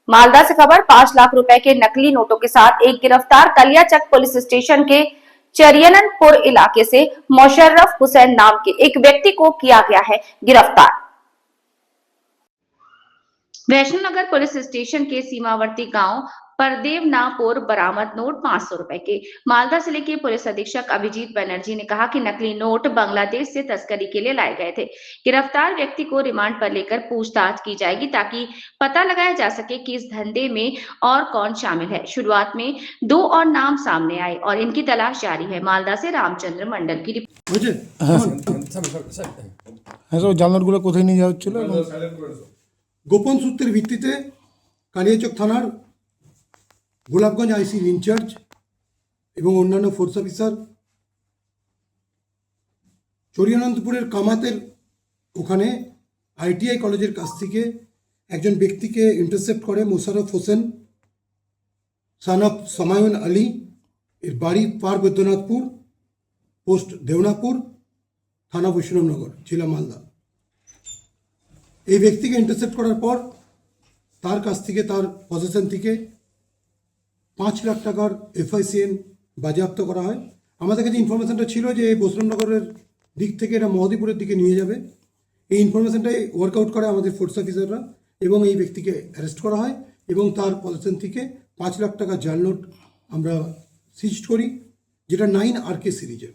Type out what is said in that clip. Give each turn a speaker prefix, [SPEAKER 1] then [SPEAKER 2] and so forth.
[SPEAKER 1] मालदा से खबर 5 लाख रुपए के नकली नोटों के साथ एक गिरफ्तार। कलियाचक पुलिस स्टेशन के चरियनपुर इलाके से मोशर्रफ हुसैन नाम के एक व्यक्ति को किया गया है गिरफ्तार। वैष्णोनगर पुलिस स्टेशन के सीमावर्ती गांव परदेवनापुर बरामद नोट 500 रुपए के। मालदा जिले के पुलिस अधीक्षक अभिजीत बनर्जी ने कहा कि नकली नोट बांग्लादेश से तस्करी के लिए लाए गए थे। गिरफ्तार व्यक्ति को रिमांड पर लेकर पूछताछ की जाएगी ताकि पता लगाया जा सके कि इस धंधे में और कौन शामिल है। शुरुआत में 2 और नाम सामने आए और इनकी तलाश जारी है। मालदा से रामचंद्र मंडल की रिपोर्ट।
[SPEAKER 2] জানোয়ারগুলো কোথায় নিয়ে যাওয়া হচ্ছিল?
[SPEAKER 3] গোপন সূত্রের ভিত্তিতে কালিয়াচক থানার গোলাপগঞ্জ আইসির ইনচার্জ এবং অন্যান্য ফোর্স অফিসার চরিয়ানন্দপুরের কামাতের ওখানে আইটিআই কলেজের কাছ থেকে একজন ব্যক্তিকে ইন্টারসেপ্ট করে। মোশাররফ হোসেন সান অফ সামায়ুন আলী, এর বাড়ি পার বৈদ্যনাথপুর, পোস্ট দেওনাপুর, থানা বৈষ্ণবনগর, জেলা মালদা। এই ব্যক্তিকে ইন্টারসেপ্ট করার পর তার কাছ থেকে, তার পজিশন থেকে 5 লাখ টাকার এফআইসিএন বাজেয়াপ্ত করা হয়। আমাদের কাছে ইনফরমেশনটা ছিল যে এই বৈষ্ণবনগরের দিক থেকে এটা মহদীপুরের দিকে নিয়ে যাবে। এই ইনফরমেশনটাই ওয়ার্কআউট করে আমাদের ফোর্স অফিসাররা এবং এই ব্যক্তিকে অ্যারেস্ট করা হয় এবং তার পজিশন থেকে 5 লাখ টাকা জাল নোট আমরা সিজড করি, যেটা 9 RK সিরিজের।